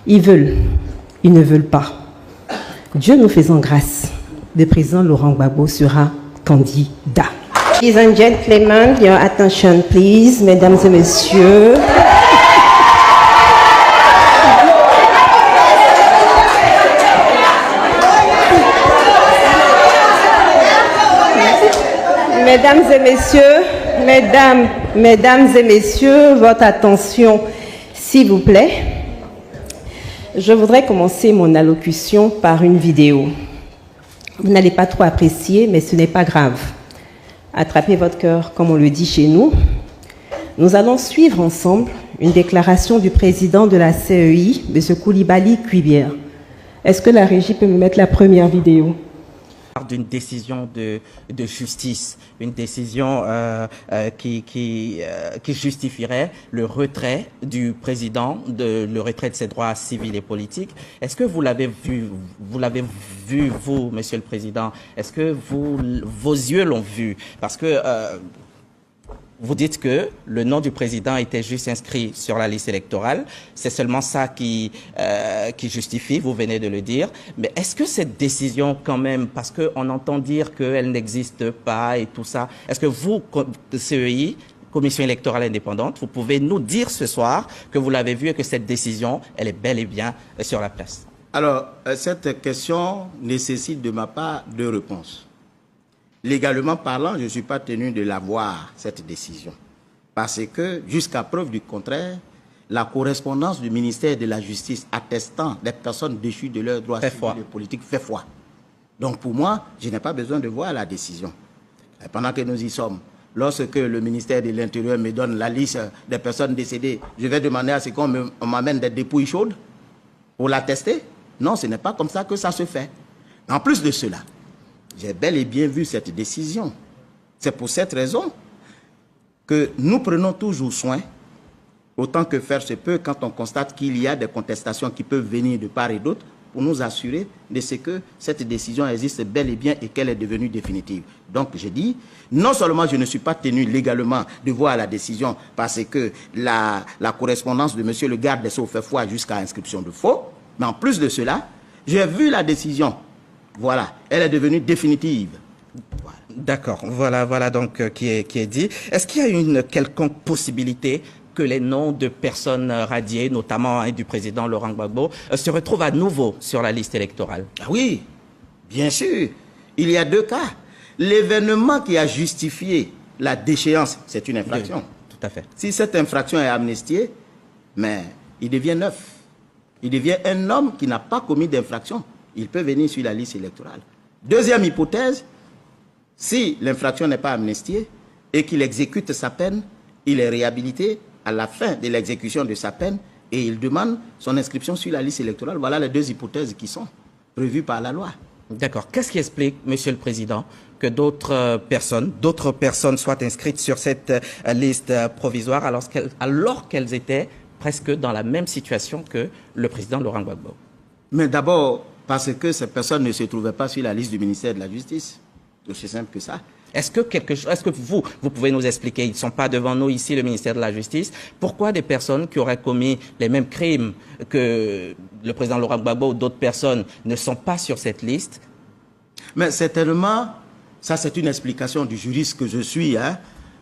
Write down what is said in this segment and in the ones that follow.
Ils veulent, ils ne veulent pas. Dieu nous faisant grâce, le président Laurent Gbagbo sera candidat. Ladies and gentlemen, your attention please, mesdames et messieurs. Mesdames et messieurs, mesdames et messieurs, votre attention, s'il vous plaît. Je voudrais commencer mon allocution par une vidéo. Vous n'allez pas trop apprécier, mais ce n'est pas grave. Attrapez votre cœur, comme on le dit chez nous. Nous allons suivre ensemble une déclaration du président de la CEI, M. Coulibaly Kuibière. Est-ce que la régie peut me mettre la première vidéo ? D'une décision de justice, une décision qui justifierait le retrait du président, le retrait de ses droits civils et politiques. Est-ce que vous l'avez vu, vous, Monsieur le Président? Est-ce que vos yeux l'ont vu? Parce que vous dites que le nom du président était juste inscrit sur la liste électorale. C'est seulement ça qui justifie, vous venez de le dire. Mais est-ce que cette décision quand même, parce qu'on entend dire qu'elle n'existe pas et tout ça, est-ce que vous, CEI, Commission électorale indépendante, vous pouvez nous dire ce soir que vous l'avez vu et que cette décision, elle est bel et bien sur la place? Alors, cette question nécessite de ma part deux réponses. Légalement parlant, je ne suis pas tenu de l'avoir, cette décision. Parce que, jusqu'à preuve du contraire, la correspondance du ministère de la Justice attestant des personnes déchues de leurs droits civils et politiques fait foi. Donc pour moi, je n'ai pas besoin de voir la décision. Et pendant que nous y sommes, lorsque le ministère de l'Intérieur me donne la liste des personnes décédées, je vais demander à ce qu'on m'amène des dépouilles chaudes pour l'attester? Non, ce n'est pas comme ça que ça se fait. En plus de cela, j'ai bel et bien vu cette décision. C'est pour cette raison que nous prenons toujours soin, autant que faire se peut, quand on constate qu'il y a des contestations qui peuvent venir de part et d'autre, pour nous assurer de ce que cette décision existe bel et bien et qu'elle est devenue définitive. Donc je dis, non seulement je ne suis pas tenu légalement de voir la décision parce que la correspondance de monsieur le garde des Sceaux fait foi jusqu'à inscription de faux, mais en plus de cela, j'ai vu la décision. Voilà, elle est devenue définitive. Voilà. D'accord, voilà donc qui est dit. Est-ce qu'il y a une quelconque possibilité que les noms de personnes radiées, notamment du président Laurent Gbagbo, se retrouvent à nouveau sur la liste électorale? Ah oui, bien sûr. Il y a deux cas. L'événement qui a justifié la déchéance, c'est une infraction. Oui, tout à fait. Si cette infraction est amnistiée, mais il devient neuf. Il devient un homme qui n'a pas commis d'infraction. Il peut venir sur la liste électorale. Deuxième hypothèse, si l'infraction n'est pas amnistiée et qu'il exécute sa peine, il est réhabilité à la fin de l'exécution de sa peine et il demande son inscription sur la liste électorale. Voilà les deux hypothèses qui sont prévues par la loi. D'accord. Qu'est-ce qui explique, Monsieur le Président, que d'autres personnes soient inscrites sur cette liste provisoire alors qu'elles étaient presque dans la même situation que le président Laurent Gbagbo? Mais d'abord, parce que ces personnes ne se trouvaient pas sur la liste du ministère de la Justice. C'est aussi simple que ça. Est-ce que vous pouvez nous expliquer, ils ne sont pas devant nous ici, le ministère de la Justice, pourquoi des personnes qui auraient commis les mêmes crimes que le président Laurent Gbagbo ou d'autres personnes ne sont pas sur cette liste? Mais certainement, ça c'est une explication du juriste que je suis,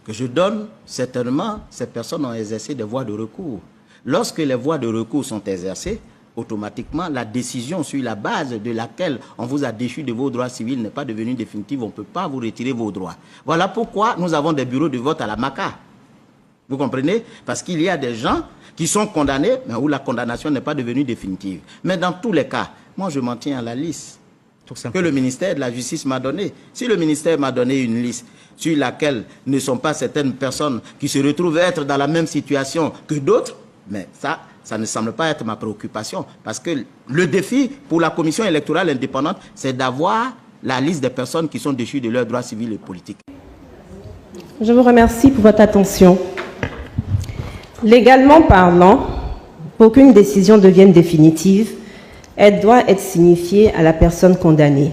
que je donne. Certainement, ces personnes ont exercé des voies de recours. Lorsque les voies de recours sont exercées, automatiquement, la décision sur la base de laquelle on vous a déchu de vos droits civils n'est pas devenue définitive. On ne peut pas vous retirer vos droits. Voilà pourquoi nous avons des bureaux de vote à la MACA. Vous comprenez? Parce qu'il y a des gens qui sont condamnés, mais où la condamnation n'est pas devenue définitive. Mais dans tous les cas, moi je m'en tiens à la liste que le ministère de la Justice m'a donnée. Si le ministère m'a donné une liste sur laquelle ne sont pas certaines personnes qui se retrouvent être dans la même situation que d'autres, mais ça ne semble pas être ma préoccupation. Parce que le défi pour la Commission électorale indépendante, c'est d'avoir la liste des personnes qui sont déchues de leurs droits civils et politiques. Je vous remercie pour votre attention. Légalement parlant, pour qu'une décision devienne définitive, elle doit être signifiée à la personne condamnée.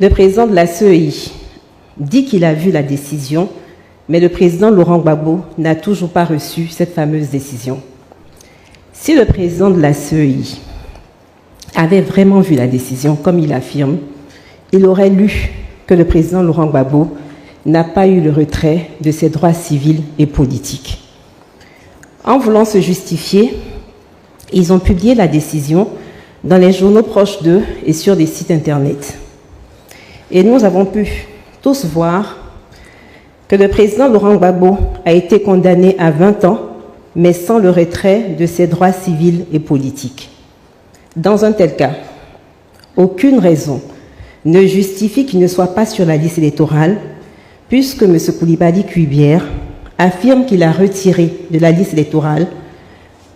Le président de la CEI dit qu'il a vu la décision, mais le président Laurent Gbagbo n'a toujours pas reçu cette fameuse décision. Si le président de la CEI avait vraiment vu la décision, comme il affirme, il aurait lu que le président Laurent Gbagbo n'a pas eu le retrait de ses droits civils et politiques. En voulant se justifier, ils ont publié la décision dans les journaux proches d'eux et sur des sites internet. Et nous avons pu tous voir que le président Laurent Gbagbo a été condamné à 20 ans, mais sans le retrait de ses droits civils et politiques. Dans un tel cas, aucune raison ne justifie qu'il ne soit pas sur la liste électorale, puisque M. Coulibaly Kuibière affirme qu'il a retiré de la liste électorale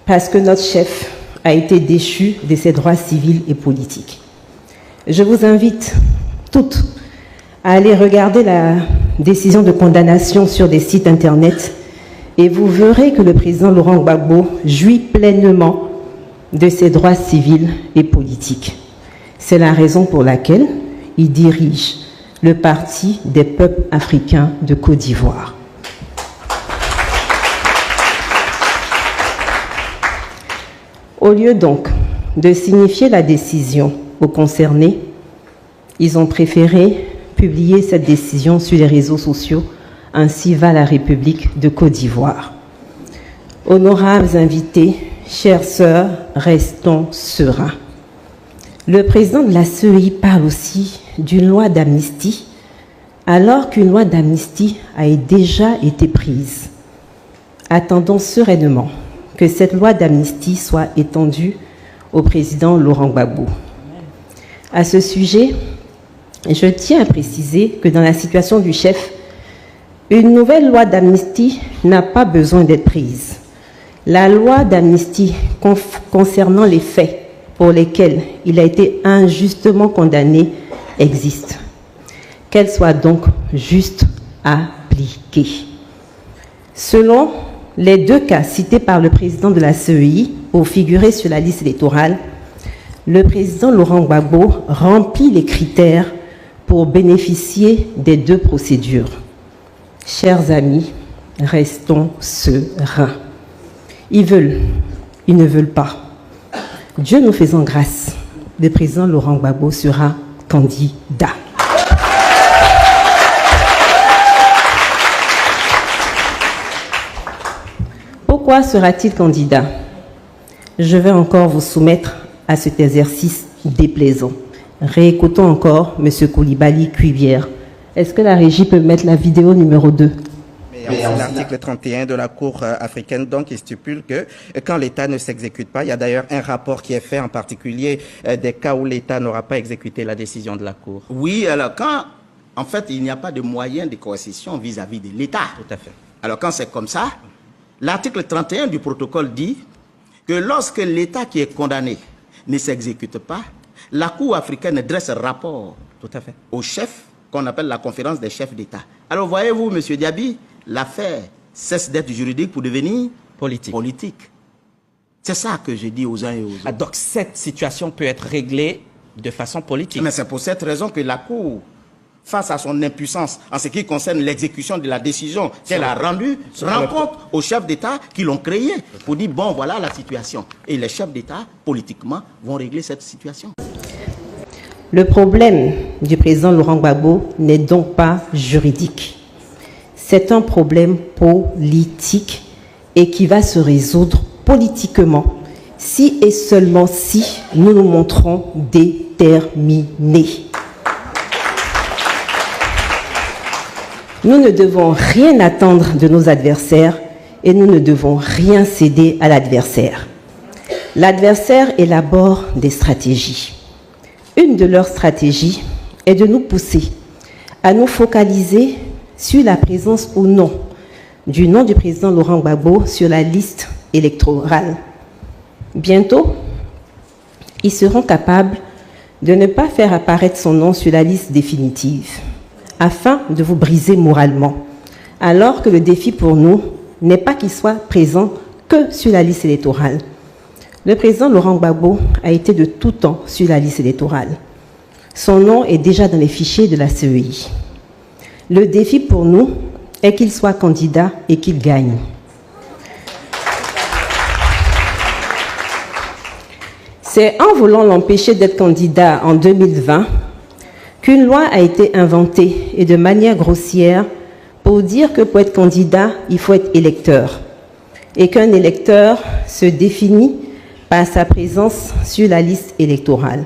parce que notre chef a été déchu de ses droits civils et politiques. Je vous invite toutes à aller regarder la décision de condamnation sur des sites internet et vous verrez que le président Laurent Gbagbo jouit pleinement de ses droits civils et politiques. C'est la raison pour laquelle il dirige le Parti des peuples africains de Côte d'Ivoire. Au lieu donc de signifier la décision aux concernés, ils ont préféré publier cette décision sur les réseaux sociaux. Ainsi va la République de Côte d'Ivoire. Honorables invités, chères sœurs, restons sereins. Le président de la CEI parle aussi d'une loi d'amnistie, alors qu'une loi d'amnistie a déjà été prise. Attendons sereinement que cette loi d'amnistie soit étendue au président Laurent Gbagbo. À ce sujet, je tiens à préciser que dans la situation du chef, une nouvelle loi d'amnistie n'a pas besoin d'être prise. La loi d'amnistie concernant les faits pour lesquels il a été injustement condamné existe. Qu'elle soit donc juste appliquée. Selon les deux cas cités par le président de la CEI pour figurer sur la liste électorale, le président Laurent Gbagbo remplit les critères pour bénéficier des deux procédures. Chers amis, restons sereins. Ils ne veulent pas. Dieu nous faisant grâce, le président Laurent Gbagbo sera candidat. Pourquoi sera-t-il candidat? Je vais encore vous soumettre à cet exercice déplaisant. Réécoutons encore M. Coulibaly Kuibière. Est-ce que la régie peut mettre la vidéo numéro 2? L'article 31 de la Cour africaine, donc, il stipule que quand l'État ne s'exécute pas, il y a d'ailleurs un rapport qui est fait en particulier des cas où l'État n'aura pas exécuté la décision de la Cour. Oui, alors quand, en fait, il n'y a pas de moyen de coercition vis-à-vis de l'État. Tout à fait. Alors quand c'est comme ça, l'article 31 du protocole dit que lorsque l'État qui est condamné ne s'exécute pas, la Cour africaine dresse un rapport Tout à fait. au chef qu'on appelle la conférence des chefs d'État. Alors voyez-vous, M. Diaby, l'affaire cesse d'être juridique pour devenir politique. C'est ça que je dis aux uns et aux autres. Ah, donc cette situation peut être réglée de façon politique. Mais c'est pour cette raison que la Cour, face à son impuissance en ce qui concerne l'exécution de la décision qu'elle a rendue, rend compte aux chefs d'État qui l'ont créée pour dire, bon, voilà la situation. Et les chefs d'État, politiquement, vont régler cette situation. Le problème du président Laurent Gbagbo n'est donc pas juridique. C'est un problème politique et qui va se résoudre politiquement si et seulement si nous nous montrons déterminés. Nous ne devons rien attendre de nos adversaires et nous ne devons rien céder à l'adversaire. L'adversaire élabore des stratégies. Une de leurs stratégies est de nous pousser à nous focaliser sur la présence ou non du nom du président Laurent Gbagbo sur la liste électorale. Bientôt, ils seront capables de ne pas faire apparaître son nom sur la liste définitive, afin de vous briser moralement, alors que le défi pour nous n'est pas qu'il soit présent que sur la liste électorale. Le président Laurent Gbagbo a été de tout temps sur la liste électorale. Son nom est déjà dans les fichiers de la CEI. Le défi pour nous est qu'il soit candidat et qu'il gagne. C'est en voulant l'empêcher d'être candidat en 2020 qu'une loi a été inventée, et de manière grossière, pour dire que pour être candidat, il faut être électeur, et qu'un électeur se définit par sa présence sur la liste électorale.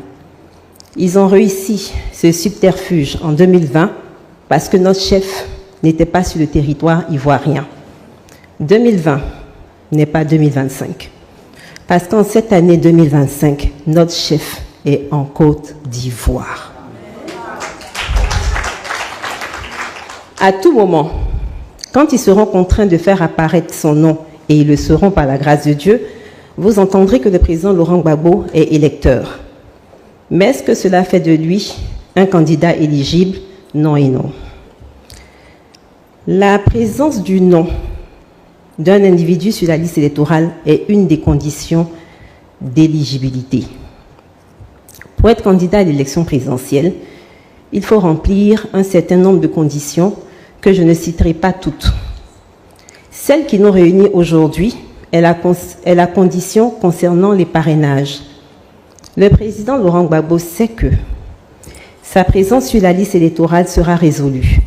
Ils ont réussi ce subterfuge en 2020 parce que notre chef n'était pas sur le territoire ivoirien. 2020 n'est pas 2025. Parce qu'en cette année 2025, notre chef est en Côte d'Ivoire. À tout moment, quand ils seront contraints de faire apparaître son nom, et ils le seront par la grâce de Dieu, vous entendrez que le président Laurent Gbagbo est électeur. Mais est-ce que cela fait de lui un candidat éligible? Non et non. La présence du nom d'un individu sur la liste électorale est une des conditions d'éligibilité. Pour être candidat à l'élection présidentielle, il faut remplir un certain nombre de conditions que je ne citerai pas toutes. Celle qui nous réunit aujourd'hui est la condition concernant les parrainages. Le président Laurent Gbagbo sait que sa présence sur la liste électorale sera résolue.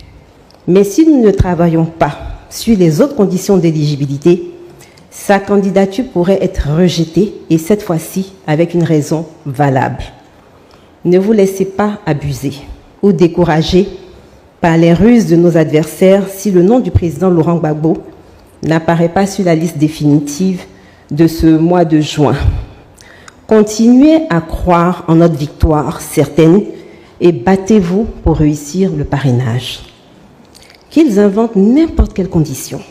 Mais si nous ne travaillons pas sur les autres conditions d'éligibilité, sa candidature pourrait être rejetée, et cette fois-ci avec une raison valable. Ne vous laissez pas abuser ou décourager par les ruses de nos adversaires si le nom du président Laurent Gbagbo n'apparaît pas sur la liste définitive de ce mois de juin. Continuez à croire en notre victoire certaine et battez-vous pour réussir le parrainage. Qu'ils inventent n'importe quelle condition,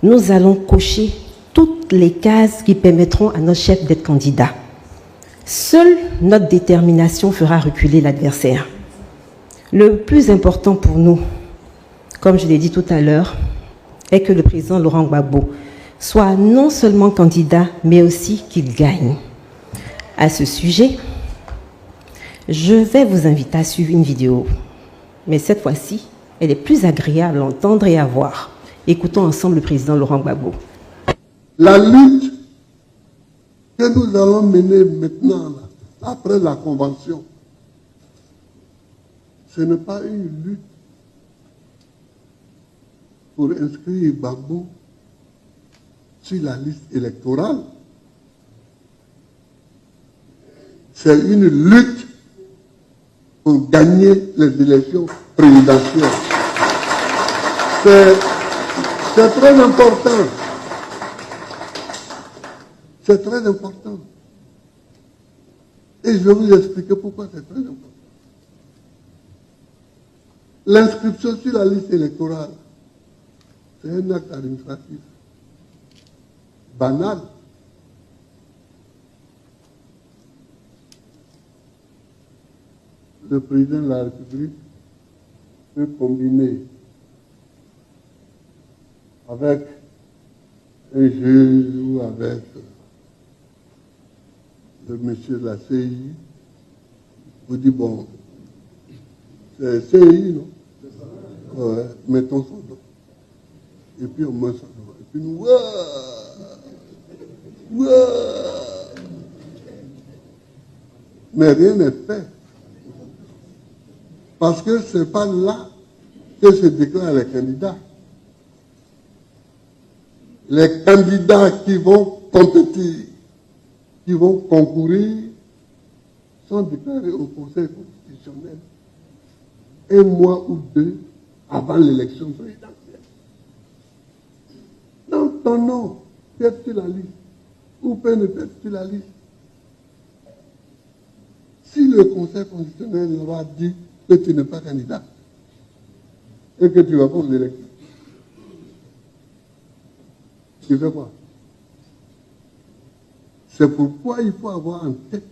nous allons cocher toutes les cases qui permettront à notre chef d'être candidat. Seule notre détermination fera reculer l'adversaire. Le plus important pour nous, comme je l'ai dit tout à l'heure, est que le président Laurent Gbagbo soit non seulement candidat, mais aussi qu'il gagne. À ce sujet, je vais vous inviter à suivre une vidéo, mais cette fois-ci, elle est plus agréable à entendre et à voir. Écoutons ensemble le président Laurent Gbagbo. La lutte que nous allons mener maintenant, là, après la convention, ce n'est pas une lutte pour inscrire Gbagbo sur la liste électorale. C'est une lutte pour gagner les élections présidentielles. C'est très important. C'est très important. Et je vais vous expliquer pourquoi c'est très important. L'inscription sur la liste électorale, c'est un acte administratif banal. Le président de la République peut combiner avec un juge ou avec le monsieur de la CI. Vous dites, bon, c'est CI, non? Ouais, mettons son nom. Et puis on met son nom. Et puis nous, mais rien n'est fait. Parce que ce n'est pas là que se déclarent les candidats. Les candidats qui vont compétir, qui vont concourir, sont déclarés au Conseil constitutionnel un mois ou deux avant l'élection présidentielle. Donc ton nom peut être sur la liste, ou peut ne pas être sur la liste. Si le Conseil constitutionnel leur a dit que tu n'es pas candidat et que tu vas pas aux élections, tu fais quoi? C'est pourquoi il faut avoir en tête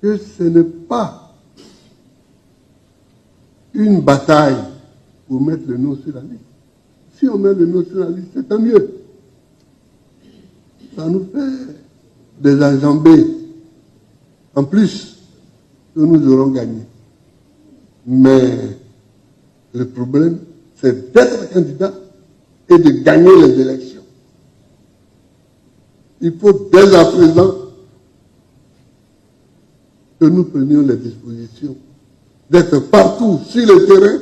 que ce n'est pas une bataille pour mettre le nom sur la liste. Si on met le nom sur la liste, c'est tant mieux. Ça nous fait des enjambées en plus que nous aurons gagné. Mais le problème, c'est d'être candidat et de gagner les élections. Il faut dès à présent que nous prenions les dispositions d'être partout sur le terrain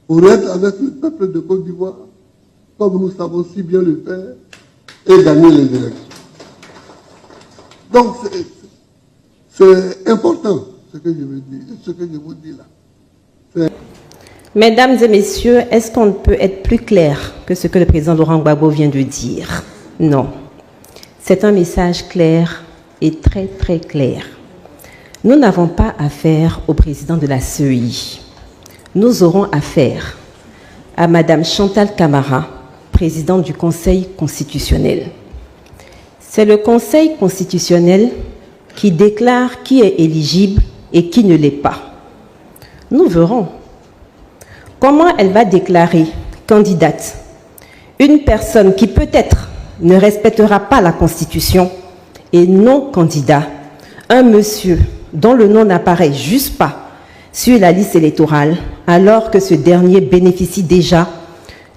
pour être avec le peuple de Côte d'Ivoire, comme nous savons si bien le faire, et gagner les élections. Donc, c'est important ce que je veux dire, ce que je vous dis là. Mesdames et messieurs, est-ce qu'on peut être plus clair que ce que le président Laurent Gbagbo vient de dire? Non. C'est un message clair et très très clair. Nous n'avons pas affaire au président de la CEI. Nous aurons affaire à Madame Chantal Camara, présidente du Conseil constitutionnel. C'est le Conseil constitutionnel qui déclare qui est éligible et qui ne l'est pas. Nous verrons. Comment elle va déclarer candidate une personne qui peut-être ne respectera pas la Constitution et non candidat, un monsieur dont le nom n'apparaît juste pas sur la liste électorale, alors que ce dernier bénéficie déjà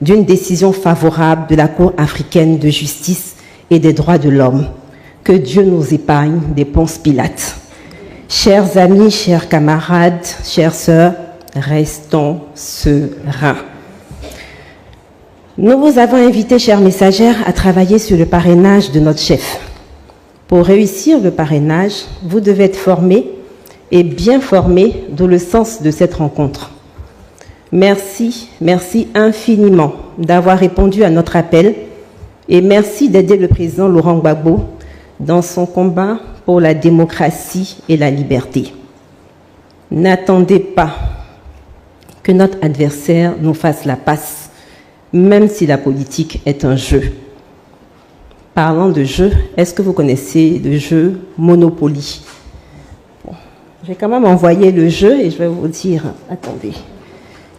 d'une décision favorable de la Cour africaine de justice et des droits de l'homme. Que Dieu nous épargne des Ponce Pilate. Chers amis, chers camarades, chères sœurs, restons sereins. Nous vous avons invité, chères messagères, à travailler sur le parrainage de notre chef. Pour réussir le parrainage, vous devez être formés et bien formés, d'où le sens de cette rencontre. Merci, merci infiniment d'avoir répondu à notre appel et merci d'aider le président Laurent Gbagbo dans son combat pour la démocratie et la liberté. N'attendez pas que notre adversaire nous fasse la passe, même si la politique est un jeu. Parlant de jeu, est-ce que vous connaissez le jeu Monopoly? Bon, je vais quand même envoyer le jeu et je vais vous dire, attendez,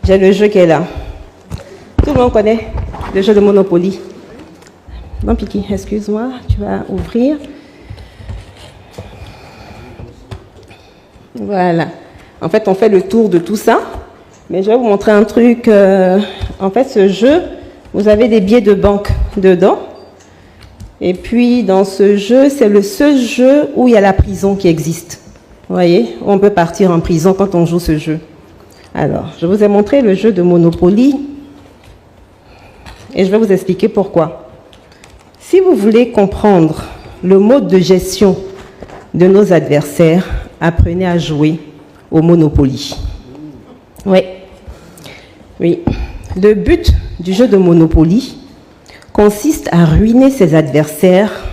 j'ai le jeu qui est là. Tout le monde connaît le jeu de Monopoly. Non, Piki, excuse-moi, tu vas ouvrir. Voilà. En fait, on fait le tour de tout ça. Mais je vais vous montrer un truc. En fait, ce jeu, vous avez des billets de banque dedans. Et puis, dans ce jeu, c'est le seul jeu où il y a la prison qui existe. Vous voyez, on peut partir en prison quand on joue ce jeu. Alors, je vous ai montré le jeu de Monopoly. Et je vais vous expliquer pourquoi. Si vous voulez comprendre le mode de gestion de nos adversaires, apprenez à jouer au Monopoly. Oui. Oui. Le but du jeu de Monopoly consiste à ruiner ses adversaires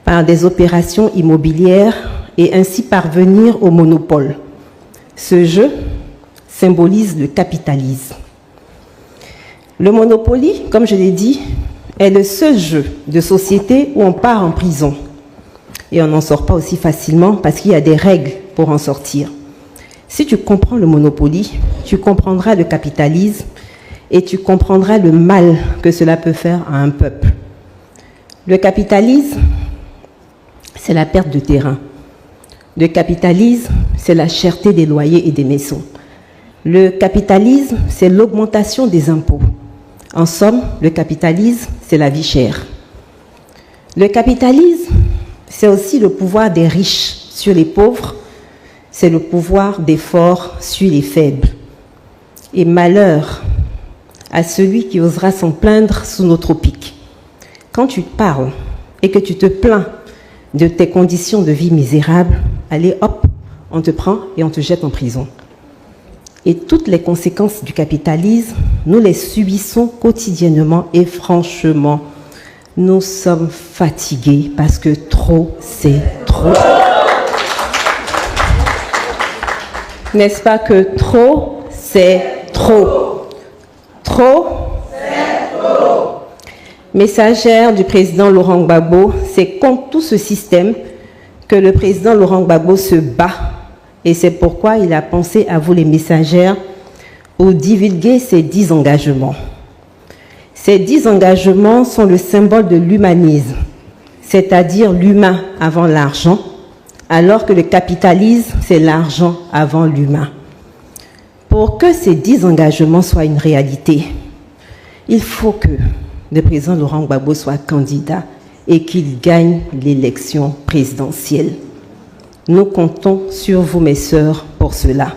par des opérations immobilières et ainsi parvenir au monopole. Ce jeu symbolise le capitalisme. Le Monopoly, comme je l'ai dit, est le seul jeu de société où on part en prison. Et on n'en sort pas aussi facilement parce qu'il y a des règles pour en sortir. Si tu comprends le Monopoly, tu comprendras le capitalisme et tu comprendras le mal que cela peut faire à un peuple. Le capitalisme, c'est la perte de terrain. Le capitalisme, c'est la cherté des loyers et des maisons. Le capitalisme, c'est l'augmentation des impôts. En somme, le capitalisme, c'est la vie chère. Le capitalisme, c'est aussi le pouvoir des riches sur les pauvres, c'est le pouvoir des forts sur les faibles. Et malheur à celui qui osera s'en plaindre sous nos tropiques. Quand tu parles et que tu te plains de tes conditions de vie misérables, allez hop, on te prend et on te jette en prison. Et toutes les conséquences du capitalisme, nous les subissons quotidiennement et franchement, nous sommes fatigués parce que trop, c'est trop. N'est-ce pas que trop, c'est trop? Trop, c'est trop. Messagère du président Laurent Gbagbo, c'est contre tout ce système que le président Laurent Gbagbo se bat. Et c'est pourquoi il a pensé à vous les messagères pour divulguer ces 10 engagements. Ces 10 engagements sont le symbole de l'humanisme, c'est-à-dire l'humain avant l'argent, alors que le capitalisme, c'est l'argent avant l'humain. Pour que ces 10 engagements soient une réalité, il faut que le président Laurent Gbagbo soit candidat et qu'il gagne l'élection présidentielle. Nous comptons sur vous, mes sœurs, pour cela.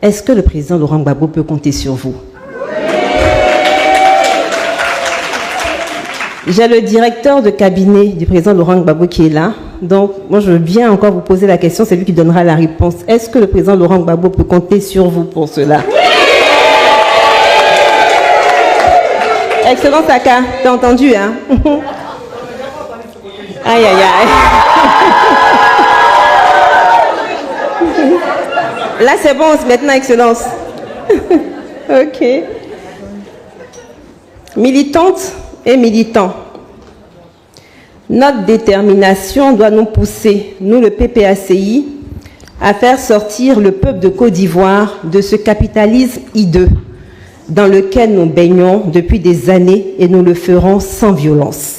Est-ce que le président Laurent Gbagbo peut compter sur vous? J'ai le directeur de cabinet du président Laurent Gbagbo qui est là. Donc, moi, je veux bien encore vous poser la question. C'est lui qui donnera la réponse. Est-ce que le président Laurent Gbagbo peut compter sur vous pour cela? Excellence Saka, t'as entendu, hein? Aïe, aïe, aïe. Là, c'est bon, maintenant, Excellence. Ok. Militantes et militants, notre détermination doit nous pousser, nous le PPACI, à faire sortir le peuple de Côte d'Ivoire de ce capitalisme hideux dans lequel nous baignons depuis des années et nous le ferons sans violence.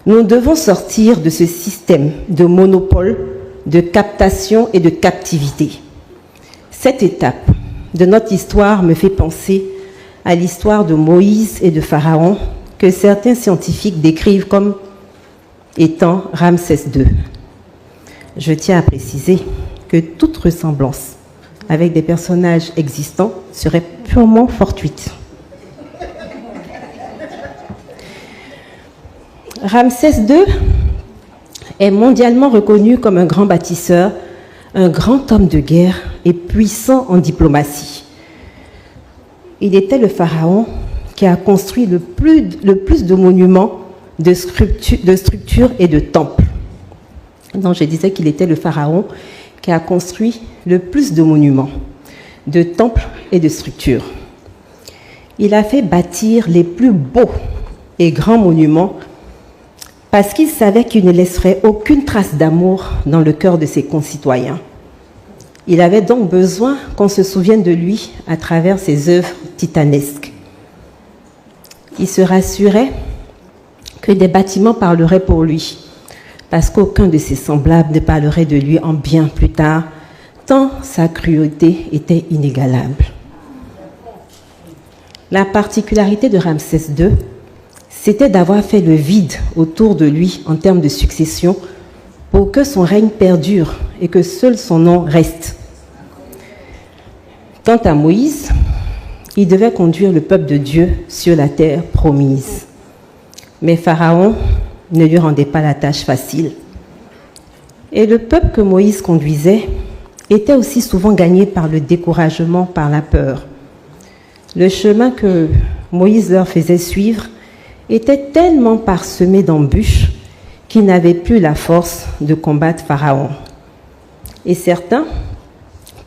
Nous devons sortir de ce système de monopole, de captation et de captivité. Cette étape de notre histoire me fait penser à l'histoire de Moïse et de Pharaon que certains scientifiques décrivent comme étant Ramsès II. Je tiens à préciser que toute ressemblance avec des personnages existants serait purement fortuite. Ramsès II est mondialement reconnu comme un grand bâtisseur, un grand homme de guerre et puissant en diplomatie. Il était le pharaon qui a construit le plus de monuments, de structures et de temples. Donc je disais qu'il était le pharaon qui a construit le plus de monuments, de temples et de structures. Il a fait bâtir les plus beaux et grands monuments parce qu'il savait qu'il ne laisserait aucune trace d'amour dans le cœur de ses concitoyens. Il avait donc besoin qu'on se souvienne de lui à travers ses œuvres titanesques. Il se rassurait que des bâtiments parleraient pour lui, parce qu'aucun de ses semblables ne parlerait de lui en bien plus tard, tant sa cruauté était inégalable. La particularité de Ramsès II, c'était d'avoir fait le vide autour de lui en termes de succession pour que son règne perdure et que seul son nom reste. Quant à Moïse, il devait conduire le peuple de Dieu sur la terre promise. Mais Pharaon ne lui rendait pas la tâche facile. Et le peuple que Moïse conduisait était aussi souvent gagné par le découragement, par la peur. Le chemin que Moïse leur faisait suivre était tellement parsemé d'embûches qu'ils n'avaient plus la force de combattre Pharaon. Et certains,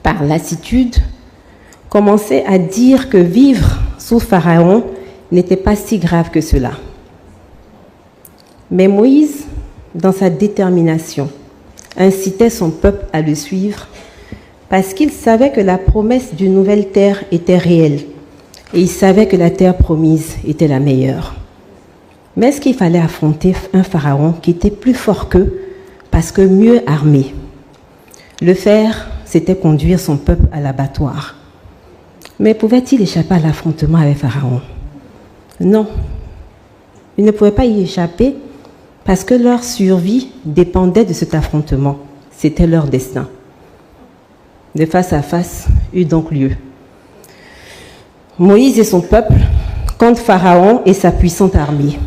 par lassitude, commençaient à dire que vivre sous Pharaon n'était pas si grave que cela. Mais Moïse, dans sa détermination, incitait son peuple à le suivre parce qu'il savait que la promesse d'une nouvelle terre était réelle et il savait que la terre promise était la meilleure. Mais est-ce qu'il fallait affronter un pharaon qui était plus fort qu'eux parce que mieux armé? Le faire, c'était conduire son peuple à l'abattoir. Mais pouvait-il échapper à l'affrontement avec Pharaon? Non. Il ne pouvait pas y échapper parce que leur survie dépendait de cet affrontement. C'était leur destin. Le face-à-face eut donc lieu. Moïse et son peuple contre Pharaon et sa puissante armée.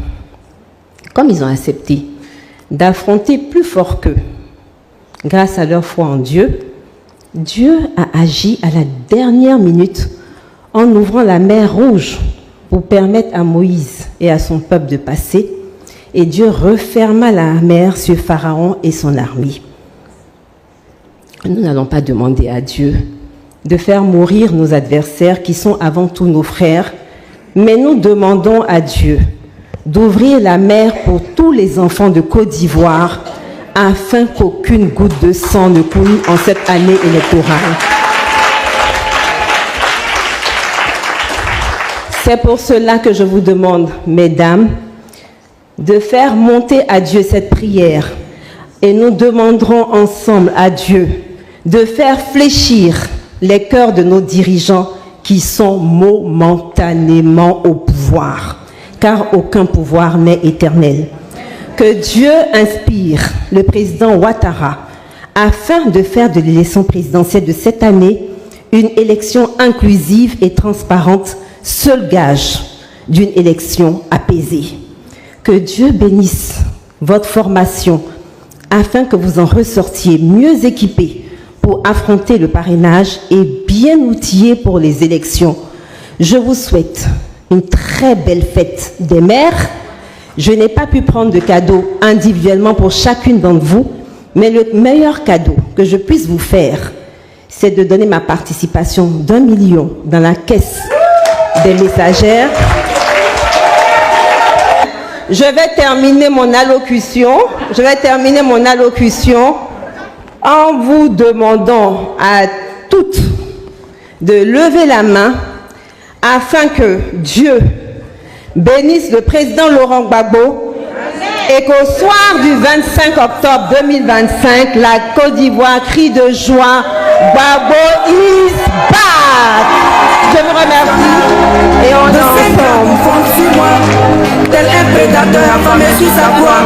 Comme ils ont accepté d'affronter plus fort qu'eux, grâce à leur foi en Dieu, Dieu a agi à la dernière minute en ouvrant la mer Rouge pour permettre à Moïse et à son peuple de passer, et Dieu referma la mer sur Pharaon et son armée. Nous n'allons pas demander à Dieu de faire mourir nos adversaires qui sont avant tout nos frères, mais nous demandons à Dieu d'ouvrir la mer pour tous les enfants de Côte d'Ivoire afin qu'aucune goutte de sang ne coule en cette année électorale. C'est pour cela que je vous demande, mesdames, de faire monter à Dieu cette prière et nous demanderons ensemble à Dieu de faire fléchir les cœurs de nos dirigeants qui sont momentanément au pouvoir, car aucun pouvoir n'est éternel. Que Dieu inspire le président Ouattara afin de faire de l'élection présidentielle de cette année une élection inclusive et transparente, seul gage d'une élection apaisée. Que Dieu bénisse votre formation afin que vous en ressortiez mieux équipés pour affronter le parrainage et bien outillés pour les élections. Je vous souhaite une très belle fête des mères. Je n'ai pas pu prendre de cadeaux individuellement pour chacune d'entre vous, mais le meilleur cadeau que je puisse vous faire, c'est de donner ma participation d'1 million dans la caisse des messagères. Je vais terminer mon allocution en vous demandant à toutes de lever la main afin que Dieu bénisse le président Laurent Gbagbo et qu'au soir du 25 octobre 2025, la Côte d'Ivoire crie de joie « Gbagbo is back !» Je vous remercie et on est ensemble. Tel un prédateur affamé sur sa voie.